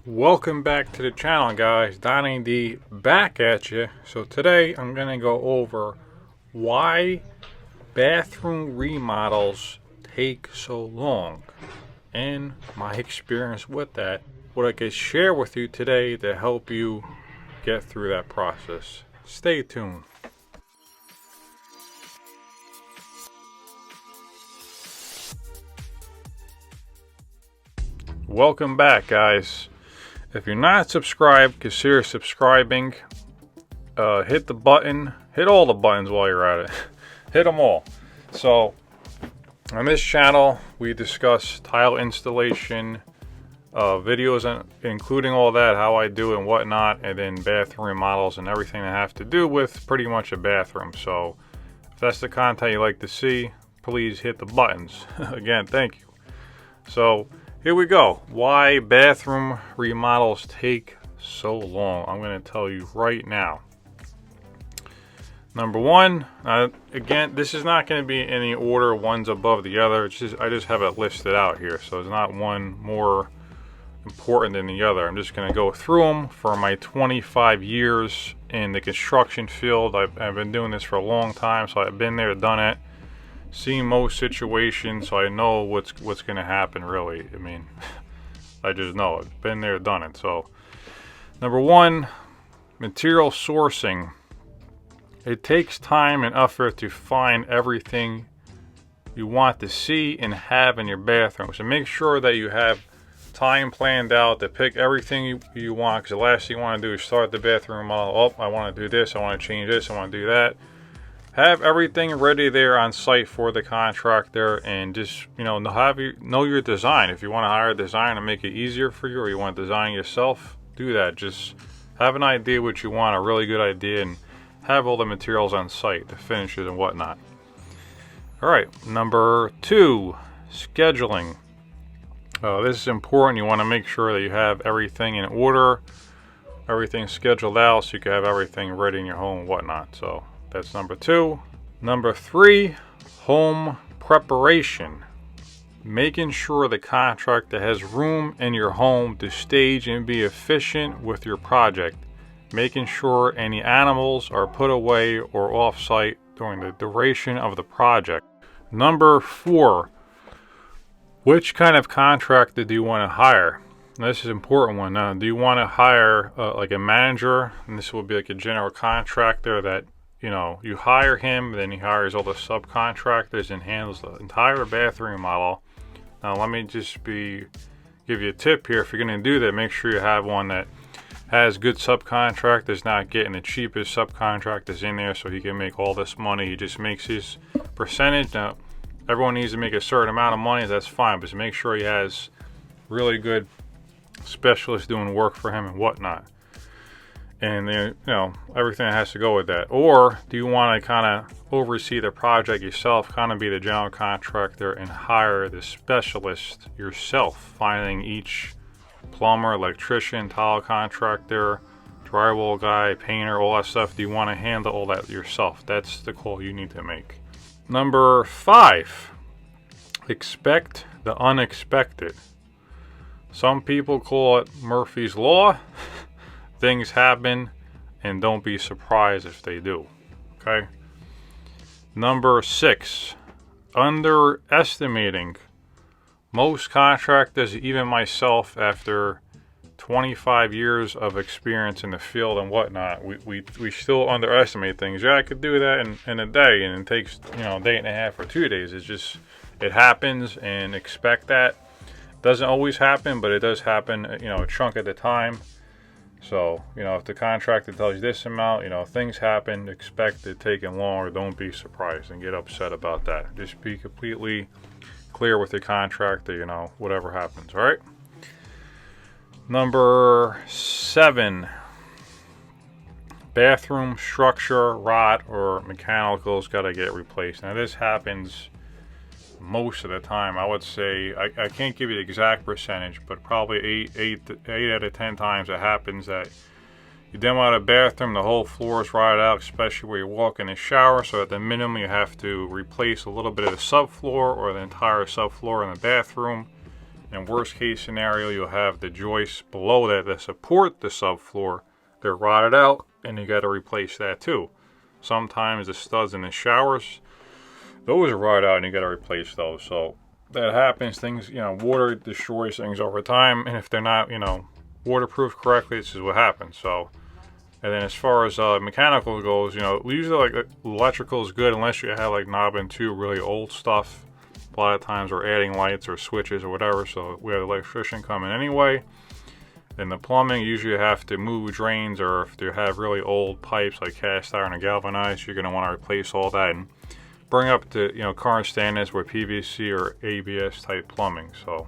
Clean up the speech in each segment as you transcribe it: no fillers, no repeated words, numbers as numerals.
Welcome back to the channel, guys. Donnie D back at you. So today I'm going to go over why bathroom remodels take so long and my experience with that, what I could share with you today to help you get through that process. Stay tuned. Welcome back, guys. If you're not subscribed, consider subscribing. Hit the button. Hit all the buttons while you're at it. Hit them all. So, on this channel, we discuss tile installation, videos, including all that, how I do and whatnot, and then bathroom remodels and everything that have to do with pretty much a bathroom. So, if that's the content you like to see, please hit the buttons. Again, thank you. So, here we go. Why bathroom remodels take so long. I'm going to tell you right now. Number one, again, this is not going to be in any order, one's above the other. It's just, I just have it listed out here, so it's not one more important than the other. I'm just going to go through them for my 25 years in the construction field. I've been doing this for a long time, so I've been there, done it. Seen most situations, so I know what's going to happen, really. I mean, I just know it. Been there, done it. So, number one, material sourcing. It takes time and effort to find everything you want to see and have in your bathroom. So make sure that you have time planned out to pick everything you want, because the last thing you want to do is start the bathroom remodel. Oh, I want to do this, I want to change this, I want to do that. Have everything ready there on site for the contractor, and just, know your design. If you want to hire a designer to make it easier for you, or you want to design yourself, do that. Just have an idea what you want, a really good idea, and have all the materials on site, the finishes and whatnot. Alright, number two, scheduling. This is important. You want to make sure that you have everything in order, everything scheduled out, so you can have everything ready in your home and whatnot. So that's number two. Number three, home preparation. Making sure the contractor has room in your home to stage and be efficient with your project. Making sure any animals are put away or off-site during the duration of the project. Number four, which kind of contractor do you want to hire? Now, this is an important one. Now, do you want to hire like a manager? And this will be like a general contractor that you hire him, then he hires all the subcontractors and handles the entire bathroom remodel. Now, let me just give you a tip here. If you're going to do that, make sure you have one that has good subcontractors, not getting the cheapest subcontractors in there so he can make all this money. He just makes his percentage. Now, everyone needs to make a certain amount of money, that's fine, but just make sure he has really good specialists doing work for him and whatnot. And everything that has to go with that. Or do you want to kind of oversee the project yourself, kind of be the general contractor and hire the specialist yourself, finding each plumber, electrician, tile contractor, drywall guy, painter, all that stuff? Do you want to handle all that yourself? That's the call you need to make. Number five, expect the unexpected. Some people call it Murphy's Law. Things happen, and don't be surprised if they do. Okay. Number six, underestimating. Most contractors, even myself, after 25 years of experience in the field and whatnot, we still underestimate things. Yeah, I could do that in a day, and it takes a day and a half or 2 days. It's just, it happens, and expect that. Doesn't always happen, but it does happen, a chunk at a time. So, if the contractor tells you this amount, things happen, expect it taking longer. Don't be surprised and get upset about that. Just be completely clear with the contractor, whatever happens, all right? Number seven, bathroom structure, rot, or mechanicals got to get replaced. Now, this happens most of the time. I would say, I can't give you the exact percentage, but probably 8 out of 10 times it happens that you demo out a bathroom, the whole floor is rotted out, especially where you walk in the shower. So at the minimum, you have to replace a little bit of the subfloor or the entire subfloor in the bathroom. In worst case scenario, you'll have the joists below that support the subfloor. They're rotted out, and you got to replace that too. Sometimes the studs in the showers, those are rotted out, and you got to replace those. So that happens. Things, water destroys things over time, and if they're not, waterproof correctly, this is what happens. So, and then as far as mechanical goes, usually like electrical is good unless you have like knob and tube really old stuff. A lot of times we're adding lights or switches or whatever, so we have an electrician come in anyway. In the plumbing, usually you have to move drains, or if you have really old pipes like cast iron or galvanized, you're going to want to replace all that and bring up to current standards with PVC or ABS type plumbing. So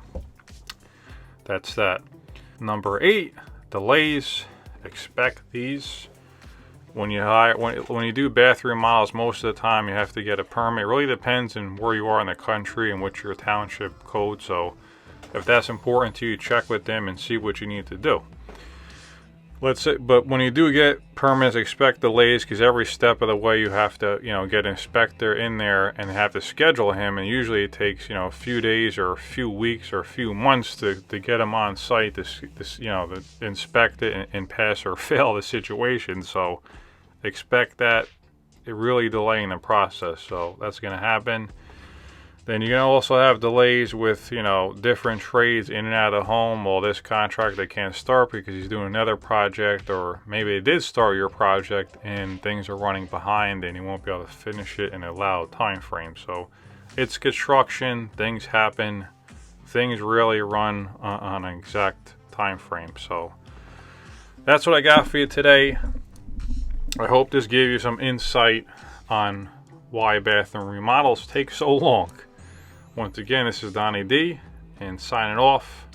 that's that. Number 8, delays. Expect these. When you do bathroom models, most of the time you have to get a permit. It really depends on where you are in the country and what's your township code. So if that's important to you, check with them and see what you need to do. But when you do get permits, expect delays, because every step of the way you have to, get an inspector in there and have to schedule him, and usually it takes, a few days or a few weeks or a few months to get him on site to inspect it and pass or fail the situation. So expect that it really delaying the process. So that's going to happen. Then you're going to also have delays with, different trades in and out of the home. Well, this contract they can't start because he's doing another project, or maybe they did start your project and things are running behind and you won't be able to finish it in a allowed time frame. So it's construction, things happen, things really run on an exact time frame. So that's what I got for you today. I hope this gave you some insight on why bathroom remodels take so long. Once again, this is Donnie D, and signing off.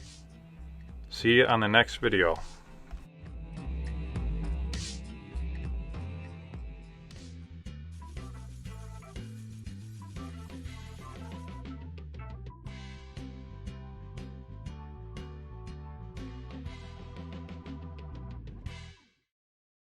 See you on the next video.